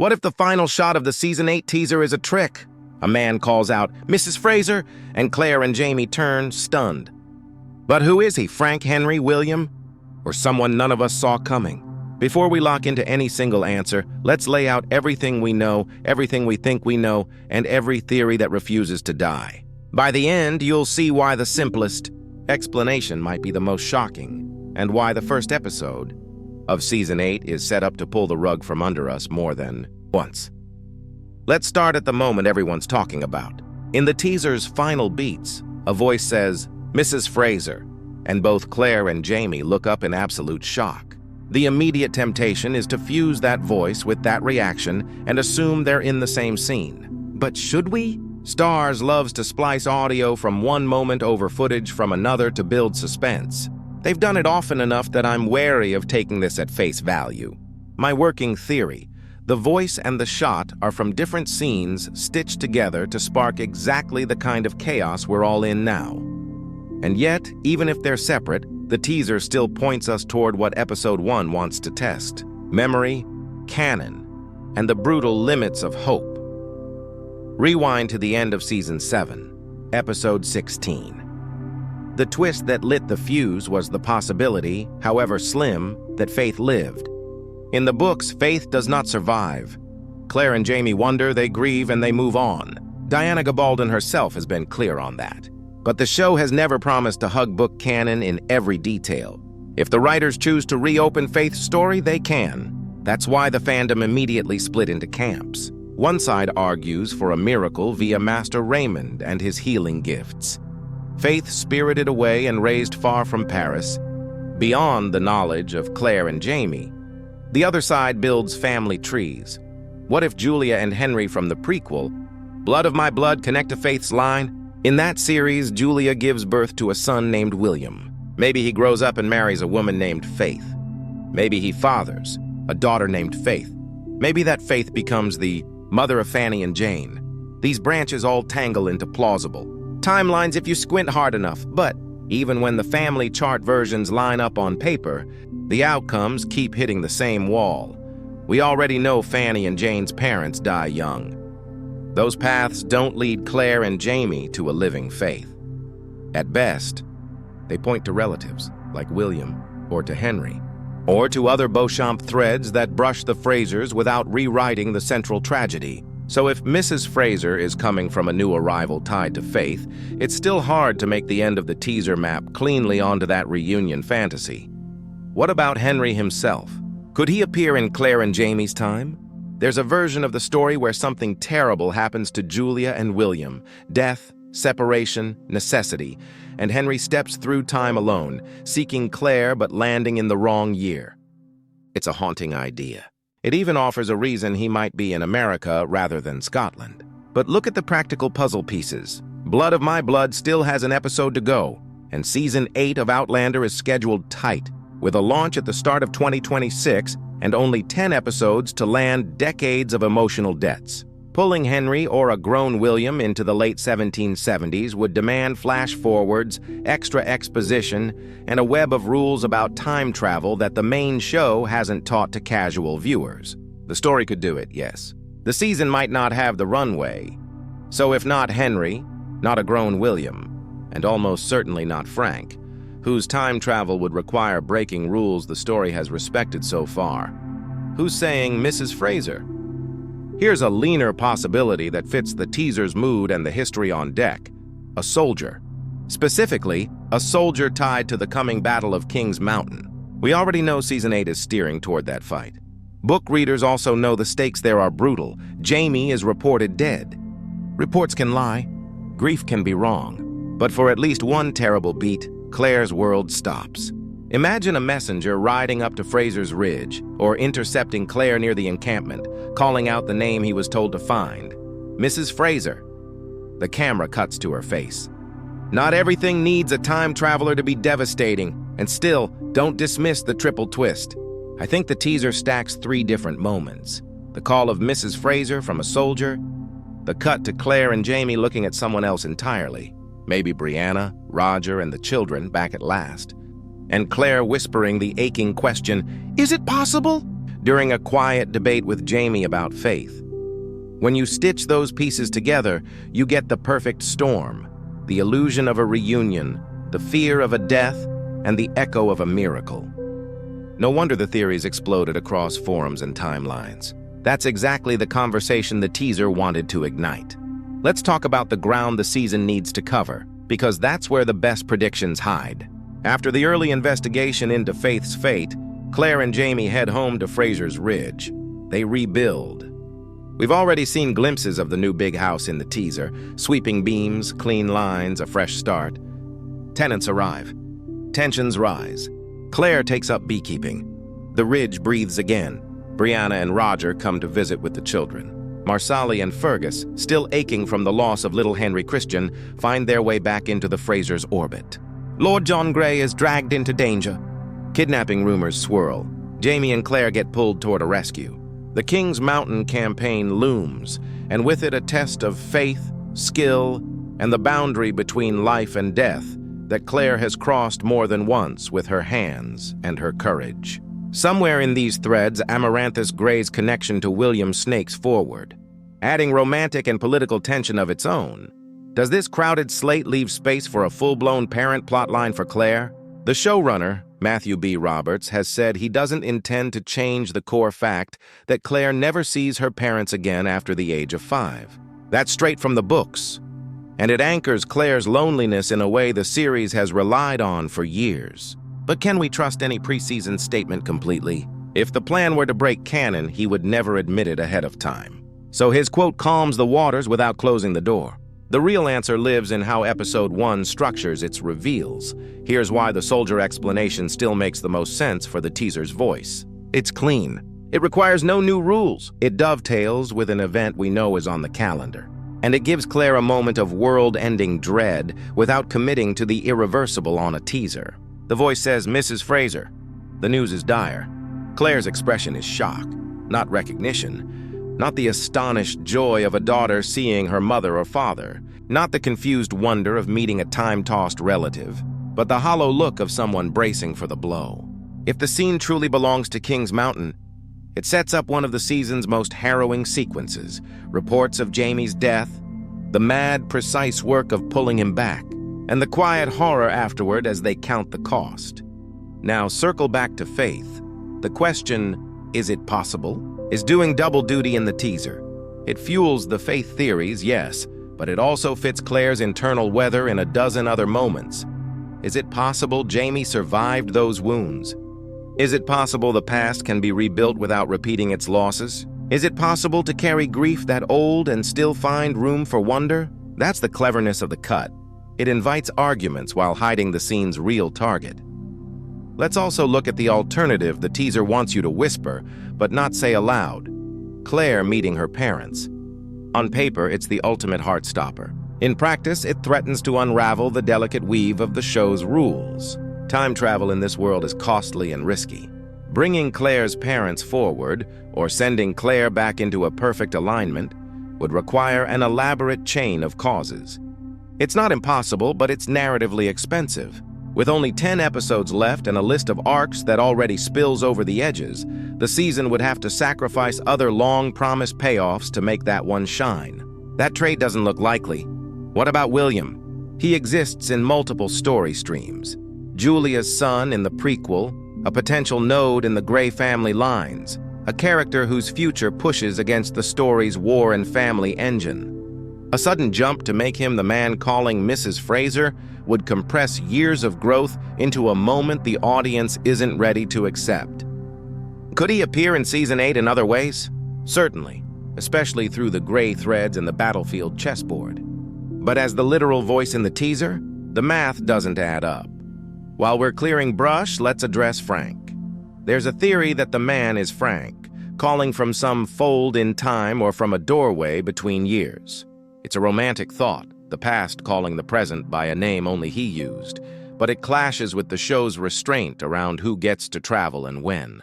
What if the final shot of the Season 8 teaser is a trick? A man calls out, "Mrs. Fraser," and Claire and Jamie turn, stunned. But who is he, Frank, Henry, William? Or someone none of us saw coming? Before we lock into any single answer, let's lay out everything we know, everything we think we know, and every theory that refuses to die. By the end, you'll see why the simplest explanation might be the most shocking, and why the first episode of Season 8 is set up to pull the rug from under us more than once. Let's start at the moment everyone's talking about. In the teaser's final beats, a voice says, "Mrs. Fraser," and both Claire and Jamie look up in absolute shock. The immediate temptation is to fuse that voice with that reaction and assume they're in the same scene. But should we? Starz loves to splice audio from one moment over footage from another to build suspense. They've done it often enough that I'm wary of taking this at face value. My working theory: the voice and the shot are from different scenes stitched together to spark exactly the kind of chaos we're all in now. And yet, even if they're separate, the teaser still points us toward what Episode 1 wants to test: memory, canon, and the brutal limits of hope. Rewind to the end of Season 7, Episode 16. The twist that lit the fuse was the possibility, however slim, that Faith lived. In the books, Faith does not survive. Claire and Jamie wonder, they grieve, and they move on. Diana Gabaldon herself has been clear on that. But the show has never promised to hug book canon in every detail. If the writers choose to reopen Faith's story, they can. That's why the fandom immediately split into camps. One side argues for a miracle via Master Raymond and his healing gifts. Faith spirited away and raised far from Paris, beyond the knowledge of Claire and Jamie. The other side builds family trees. What if Julia and Henry from the prequel, Blood of My Blood, connect to Faith's line? In that series, Julia gives birth to a son named William. Maybe he grows up and marries a woman named Faith. Maybe he fathers a daughter named Faith. Maybe that Faith becomes the mother of Fanny and Jane. These branches all tangle into plausible timelines if you squint hard enough, but even when the family chart versions line up on paper, the outcomes keep hitting the same wall. We already know Fanny and Jane's parents die young. Those paths don't lead Claire and Jamie to a living Faith. At best, they point to relatives, like William, or to Henry, or to other Beauchamp threads that brush the Frasers without rewriting the central tragedy. So if Mrs. Fraser is coming from a new arrival tied to Faith, it's still hard to make the end of the teaser map cleanly onto that reunion fantasy. What about Henry himself? Could he appear in Claire and Jamie's time? There's a version of the story where something terrible happens to Julia and William: death, separation, necessity, and Henry steps through time alone, seeking Claire but landing in the wrong year. It's a haunting idea. It even offers a reason he might be in America rather than Scotland. But look at the practical puzzle pieces. Blood of My Blood still has an episode to go, and Season 8 of Outlander is scheduled tight, with a launch at the start of 2026 and only 10 episodes to land decades of emotional debts. Pulling Henry or a grown William into the late 1770s would demand flash forwards, extra exposition, and a web of rules about time travel that the main show hasn't taught to casual viewers. The story could do it, yes. The season might not have the runway. So if not Henry, not a grown William, and almost certainly not Frank, whose time travel would require breaking rules the story has respected so far, who's saying Mrs. Fraser? Here's a leaner possibility that fits the teaser's mood and the history on deck: a soldier. Specifically, a soldier tied to the coming Battle of King's Mountain. We already know Season 8 is steering toward that fight. Book readers also know the stakes there are brutal. Jamie is reported dead. Reports can lie. Grief can be wrong. But for at least one terrible beat, Claire's world stops. Imagine a messenger riding up to Fraser's Ridge, or intercepting Claire near the encampment, calling out the name he was told to find: Mrs. Fraser. The camera cuts to her face. Not everything needs a time traveler to be devastating, and still, don't dismiss the triple twist. I think the teaser stacks 3 different moments: the call of Mrs. Fraser from a soldier, the cut to Claire and Jamie looking at someone else entirely, maybe Brianna, Roger, and the children back at last, and Claire whispering the aching question, "Is it possible?" during a quiet debate with Jamie about faith. When you stitch those pieces together, you get the perfect storm: the illusion of a reunion, the fear of a death, and the echo of a miracle. No wonder the theories exploded across forums and timelines. That's exactly the conversation the teaser wanted to ignite. Let's talk about the ground the season needs to cover, because that's where the best predictions hide. After the early investigation into Faith's fate, Claire and Jamie head home to Fraser's Ridge. They rebuild. We've already seen glimpses of the new big house in the teaser: sweeping beams, clean lines, a fresh start. Tenants arrive. Tensions rise. Claire takes up beekeeping. The Ridge breathes again. Brianna and Roger come to visit with the children. Marsali and Fergus, still aching from the loss of little Henry Christian, find their way back into the Frasers' orbit. Lord John Grey is dragged into danger. Kidnapping rumors swirl. Jamie and Claire get pulled toward a rescue. The King's Mountain campaign looms, and with it a test of faith, skill, and the boundary between life and death that Claire has crossed more than once with her hands and her courage. Somewhere in these threads, Amaranthus Grey's connection to William snakes forward, adding romantic and political tension of its own. Does this crowded slate leave space for a full-blown parent plotline for Claire? The showrunner, Matthew B. Roberts, has said he doesn't intend to change the core fact that Claire never sees her parents again after the age of 5. That's straight from the books, and it anchors Claire's loneliness in a way the series has relied on for years. But can we trust any preseason statement completely? If the plan were to break canon, he would never admit it ahead of time. So his quote calms the waters without closing the door. The real answer lives in how Episode 1 structures its reveals. Here's why the soldier explanation still makes the most sense for the teaser's voice. It's clean. It requires no new rules. It dovetails with an event we know is on the calendar. And it gives Claire a moment of world-ending dread without committing to the irreversible on a teaser. The voice says, "Mrs. Fraser." The news is dire. Claire's expression is shock, not recognition, not the astonished joy of a daughter seeing her mother or father, not the confused wonder of meeting a time-tossed relative, but the hollow look of someone bracing for the blow. If the scene truly belongs to King's Mountain, it sets up one of the season's most harrowing sequences: reports of Jamie's death, the mad, precise work of pulling him back, and the quiet horror afterward as they count the cost. Now circle back to Faith. The question, is it possible, is doing double duty in the teaser. It fuels the faith theories, yes, but it also fits Claire's internal weather in a dozen other moments. Is it possible Jamie survived those wounds? Is it possible the past can be rebuilt without repeating its losses? Is it possible to carry grief that old and still find room for wonder? That's the cleverness of the cut. It invites arguments while hiding the scene's real target. Let's also look at the alternative the teaser wants you to whisper, but not say aloud: Claire meeting her parents. On paper, it's the ultimate heartstopper. In practice, it threatens to unravel the delicate weave of the show's rules. Time travel in this world is costly and risky. Bringing Claire's parents forward, or sending Claire back into a perfect alignment, would require an elaborate chain of causes. It's not impossible, but it's narratively expensive. With only 10 episodes left and a list of arcs that already spills over the edges, the season would have to sacrifice other long-promised payoffs to make that one shine. That trade doesn't look likely. What about William? He exists in multiple story streams. Julia's son in the prequel, a potential node in the Grey family lines, a character whose future pushes against the story's war and family engine. A sudden jump to make him the man calling Mrs. Fraser would compress years of growth into a moment the audience isn't ready to accept. Could he appear in Season 8 in other ways? Certainly, especially through the gray threads in the battlefield chessboard. But as the literal voice in the teaser, the math doesn't add up. While we're clearing brush, let's address Frank. There's a theory that the man is Frank, calling from some fold in time or from a doorway between years. It's a romantic thought, the past calling the present by a name only he used, but it clashes with the show's restraint around who gets to travel and when.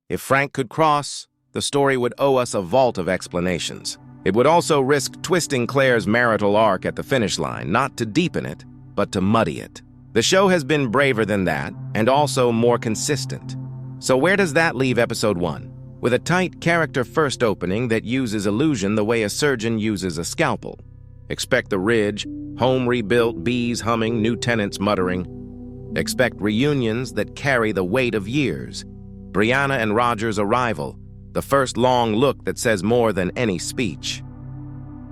If Frank could cross, the story would owe us a vault of explanations. It would also risk twisting Claire's marital arc at the finish line, not to deepen it, but to muddy it. The show has been braver than that, and also more consistent. So where does that leave episode 1? With a tight character-first opening that uses illusion the way a surgeon uses a scalpel. Expect the ridge, home rebuilt, bees humming, new tenants muttering. Expect reunions that carry the weight of years. Brianna and Roger's arrival, the first long look that says more than any speech.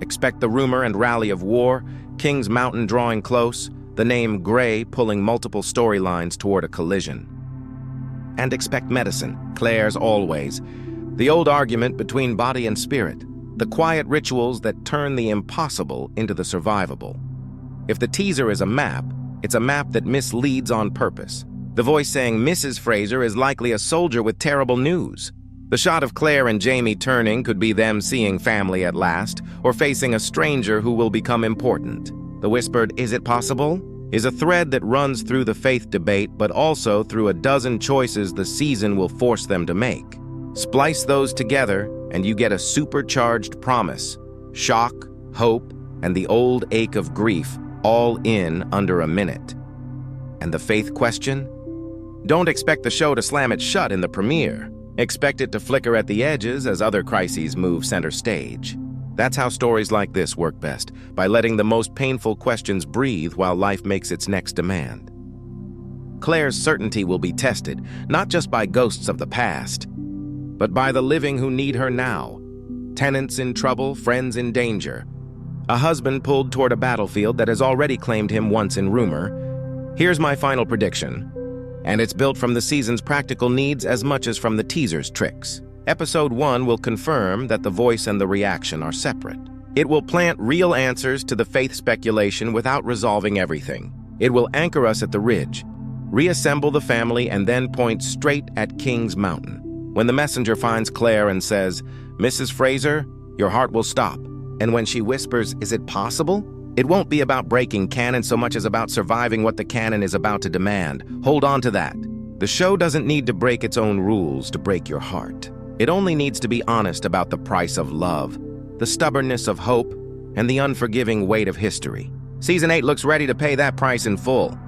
Expect the rumor and rally of war, King's Mountain drawing close, the name Grey pulling multiple storylines toward a collision. And expect medicine, Claire's always. The old argument between body and spirit, the quiet rituals that turn the impossible into the survivable. If the teaser is a map, it's a map that misleads on purpose. The voice saying Mrs. Fraser is likely a soldier with terrible news. The shot of Claire and Jamie turning could be them seeing family at last, or facing a stranger who will become important. The whispered, "Is it possible?" is a thread that runs through the faith debate, but also through a dozen choices the season will force them to make. Splice those together, and you get a supercharged promise, shock, hope, and the old ache of grief, all in under a minute. And the faith question? Don't expect the show to slam it shut in the premiere. Expect it to flicker at the edges as other crises move center stage. That's how stories like this work best, by letting the most painful questions breathe while life makes its next demand. Claire's certainty will be tested, not just by ghosts of the past, but by the living who need her now. Tenants in trouble, friends in danger. A husband pulled toward a battlefield that has already claimed him once in rumor. Here's my final prediction, and it's built from the season's practical needs as much as from the teaser's tricks. Episode 1 will confirm that the voice and the reaction are separate. It will plant real answers to the faith speculation without resolving everything. It will anchor us at the ridge, reassemble the family, and then point straight at King's Mountain. When the messenger finds Claire and says, "Mrs. Fraser, your heart will stop." And when she whispers, "Is it possible?" It won't be about breaking canon so much as about surviving what the canon is about to demand. Hold on to that. The show doesn't need to break its own rules to break your heart. It only needs to be honest about the price of love, the stubbornness of hope, and the unforgiving weight of history. Season 8 looks ready to pay that price in full.